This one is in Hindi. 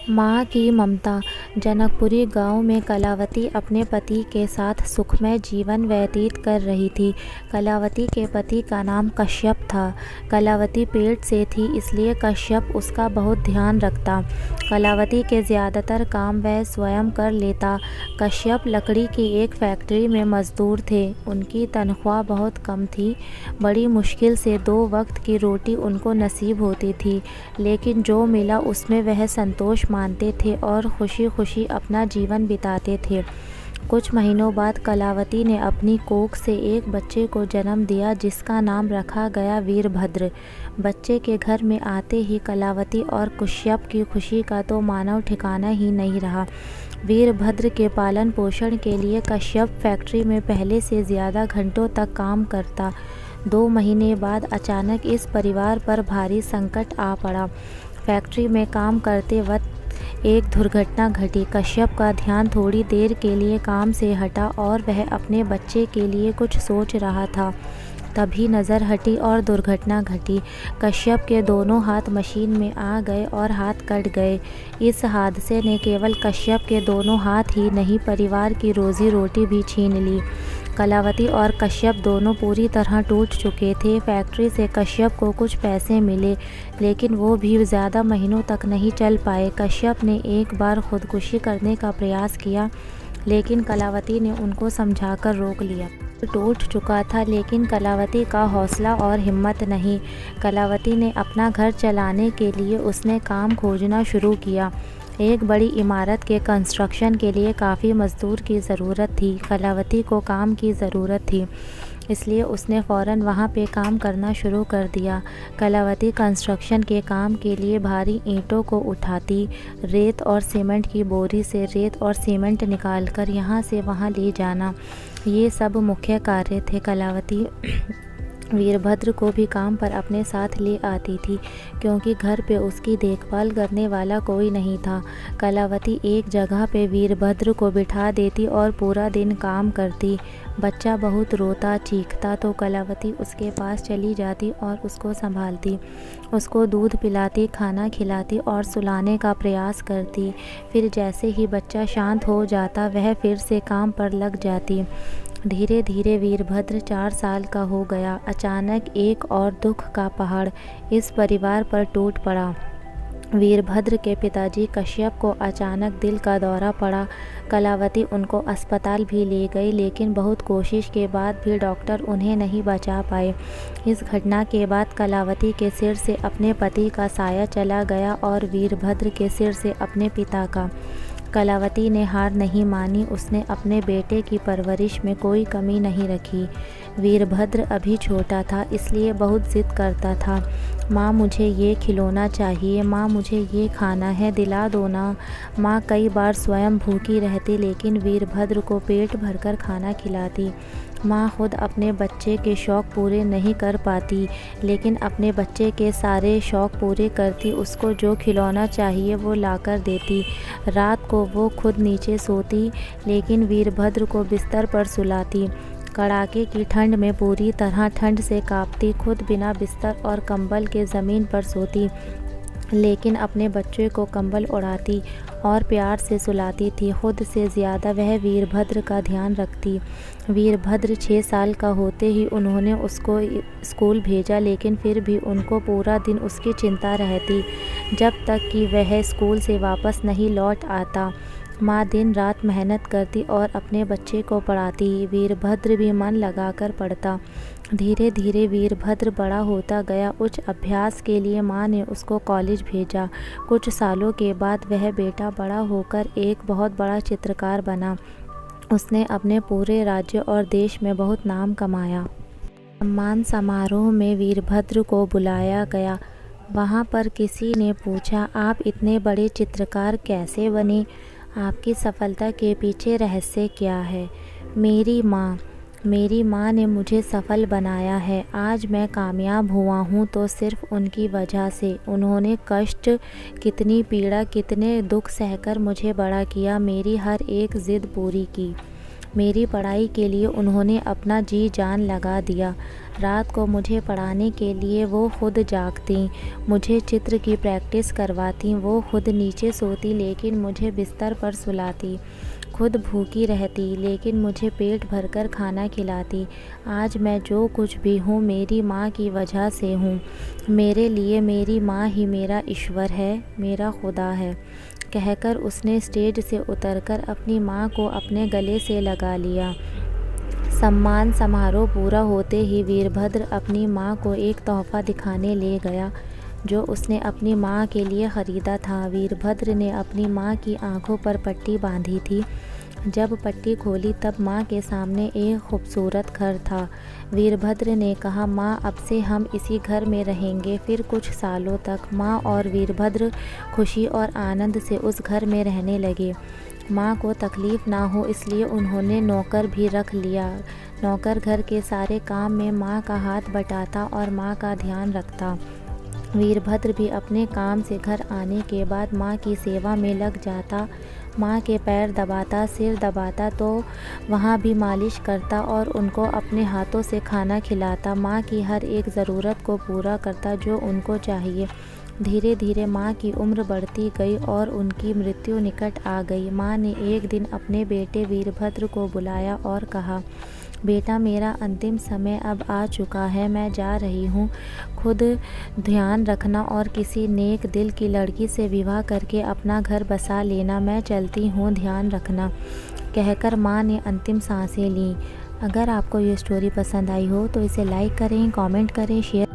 माँ की ममता। जनकपुरी गांव में कलावती अपने पति के साथ सुखमय जीवन व्यतीत कर रही थी। कलावती के पति का नाम कश्यप था। कलावती पेट से थी, इसलिए कश्यप उसका बहुत ध्यान रखता। कलावती के ज़्यादातर काम वह स्वयं कर लेता। कश्यप लकड़ी की एक फैक्ट्री में मजदूर थे। उनकी तनख्वाह बहुत कम थी। बड़ी मुश्किल से 2 वक्त की रोटी उनको नसीब होती थी, लेकिन जो मिला उसमें वह संतोष मानते थे और खुशी खुशी अपना जीवन बिताते थे। कुछ महीनों बाद कलावती ने अपनी कोख से एक बच्चे को जन्म दिया, जिसका नाम रखा गया वीरभद्र। बच्चे के घर में आते ही कलावती और कश्यप की खुशी का तो मानव ठिकाना ही नहीं रहा। वीरभद्र के पालन पोषण के लिए कश्यप फैक्ट्री में पहले से ज़्यादा घंटों तक काम करता। 2 महीने बाद अचानक इस परिवार पर भारी संकट आ पड़ा। फैक्ट्री में काम करते वक्त एक दुर्घटना घटी। कश्यप का ध्यान थोड़ी देर के लिए काम से हटा और वह अपने बच्चे के लिए कुछ सोच रहा था। तभी नज़र हटी और दुर्घटना घटी। कश्यप के दोनों हाथ मशीन में आ गए और हाथ कट गए। इस हादसे ने केवल कश्यप के दोनों हाथ ही नहीं, परिवार की रोजी रोटी भी छीन ली। कलावती और कश्यप दोनों पूरी तरह टूट चुके थे। फैक्ट्री से कश्यप को कुछ पैसे मिले, लेकिन वो भी ज़्यादा महीनों तक नहीं चल पाए। कश्यप ने एक बार खुदकुशी करने का प्रयास किया, लेकिन कलावती ने उनको समझाकर रोक लिया। टूट चुका था, लेकिन कलावती का हौसला और हिम्मत नहीं। कलावती ने अपना घर चलाने के लिए उसने काम खोजना शुरू किया। एक बड़ी इमारत के कंस्ट्रक्शन के लिए काफ़ी मज़दूर की ज़रूरत थी। कलावती को काम की ज़रूरत थी, इसलिए उसने फ़ौरन वहाँ पे काम करना शुरू कर दिया। कलावती कंस्ट्रक्शन के काम के लिए भारी ईंटों को उठाती, रेत और सीमेंट की बोरी से रेत और सीमेंट निकालकर यहाँ से वहाँ ले जाना, ये सब मुख्य कार्य थे। कलावती वीरभद्र को भी काम पर अपने साथ ले आती थी, क्योंकि घर पे उसकी देखभाल करने वाला कोई नहीं था। कलावती एक जगह पे वीरभद्र को बिठा देती और पूरा दिन काम करती। बच्चा बहुत रोता चीखता तो कलावती उसके पास चली जाती और उसको संभालती, उसको दूध पिलाती, खाना खिलाती और सुलाने का प्रयास करती। फिर जैसे ही बच्चा शांत हो जाता, वह फिर से काम पर लग जाती। धीरे धीरे वीरभद्र 4 साल का हो गया। अचानक एक और दुख का पहाड़ इस परिवार पर टूट पड़ा। वीरभद्र के पिताजी कश्यप को अचानक दिल का दौरा पड़ा। कलावती उनको अस्पताल भी ले गई, लेकिन बहुत कोशिश के बाद भी डॉक्टर उन्हें नहीं बचा पाए। इस घटना के बाद कलावती के सिर से अपने पति का साया चला गया और वीरभद्र के सिर से अपने पिता का। कलावती ने हार नहीं मानी। उसने अपने बेटे की परवरिश में कोई कमी नहीं रखी। वीरभद्र अभी छोटा था, इसलिए बहुत ज़िद करता था। माँ, मुझे ये खिलौना चाहिए, माँ मुझे ये खाना है, दिला दो ना। माँ कई बार स्वयं भूखी रहती, लेकिन वीरभद्र को पेट भरकर खाना खिलाती। माँ खुद अपने बच्चे के शौक़ पूरे नहीं कर पाती, लेकिन अपने बच्चे के सारे शौक़ पूरे करती। उसको जो खिलौना चाहिए वो लाकर देती। रात को वो खुद नीचे सोती, लेकिन वीरभद्र को बिस्तर पर सुलाती। कड़ाके की ठंड में पूरी तरह ठंड से कांपती, खुद बिना बिस्तर और कंबल के ज़मीन पर सोती, लेकिन अपने बच्चे को कंबल उड़ाती और प्यार से सुलाती थी। खुद से ज़्यादा वह वीरभद्र का ध्यान रखती। वीरभद्र 6 साल का होते ही उन्होंने उसको स्कूल भेजा, लेकिन फिर भी उनको पूरा दिन उसकी चिंता रहती, जब तक कि वह स्कूल से वापस नहीं लौट आता। माँ दिन रात मेहनत करती और अपने बच्चे को पढ़ाती। वीरभद्र भी मन लगाकर पढ़ता। धीरे धीरे वीरभद्र बड़ा होता गया। उच्च अभ्यास के लिए माँ ने उसको कॉलेज भेजा। कुछ सालों के बाद वह बेटा बड़ा होकर एक बहुत बड़ा चित्रकार बना। उसने अपने पूरे राज्य और देश में बहुत नाम कमाया। सम्मान समारोह में वीरभद्र को बुलाया गया। वहाँ पर किसी ने पूछा, आप इतने बड़े चित्रकार कैसे बने? आपकी सफलता के पीछे रहस्य क्या है? मेरी माँ ने मुझे सफल बनाया है। आज मैं कामयाब हुआ हूँ तो सिर्फ उनकी वजह से। उन्होंने कष्ट, कितनी पीड़ा, कितने दुख सहकर मुझे बड़ा किया, मेरी हर एक ज़िद पूरी की। मेरी पढ़ाई के लिए उन्होंने अपना जी जान लगा दिया। रात को मुझे पढ़ाने के लिए वो खुद जागतीं, मुझे चित्र की प्रैक्टिस करवातीं। वो खुद नीचे सोती लेकिन मुझे बिस्तर पर सुलाती, खुद भूखी रहती लेकिन मुझे पेट भरकर खाना खिलाती। आज मैं जो कुछ भी हूँ मेरी माँ की वजह से हूँ। मेरे लिए मेरी माँ ही मेरा ईश्वर है, मेरा खुदा है, कहकर उसने स्टेज से उतरकर अपनी माँ को अपने गले से लगा लिया। सम्मान समारोह पूरा होते ही वीरभद्र अपनी माँ को एक तोहफा दिखाने ले गया जो उसने अपनी माँ के लिए ख़रीदा था। वीरभद्र ने अपनी माँ की आंखों पर पट्टी बांधी थी। जब पट्टी खोली तब माँ के सामने एक खूबसूरत घर था। वीरभद्र ने कहा, माँ अब से हम इसी घर में रहेंगे। फिर कुछ सालों तक माँ और वीरभद्र खुशी और आनंद से उस घर में रहने लगे। माँ को तकलीफ़ ना हो इसलिए उन्होंने नौकर भी रख लिया। नौकर घर के सारे काम में माँ का हाथ बटाता और माँ का ध्यान रखता। वीरभद्र भी अपने काम से घर आने के बाद माँ की सेवा में लग जाता। माँ के पैर दबाता, सिर दबाता तो वहाँ भी मालिश करता और उनको अपने हाथों से खाना खिलाता। माँ की हर एक ज़रूरत को पूरा करता जो उनको चाहिए। धीरे धीरे माँ की उम्र बढ़ती गई और उनकी मृत्यु निकट आ गई। माँ ने एक दिन अपने बेटे वीरभद्र को बुलाया और कहा, बेटा मेरा अंतिम समय अब आ चुका है, मैं जा रही हूँ। खुद ध्यान रखना और किसी नेक दिल की लड़की से विवाह करके अपना घर बसा लेना। मैं चलती हूँ, ध्यान रखना, कहकर माँ ने अंतिम सांसें लीं। अगर आपको ये स्टोरी पसंद आई हो तो इसे लाइक करें, कमेंट करें, शेयर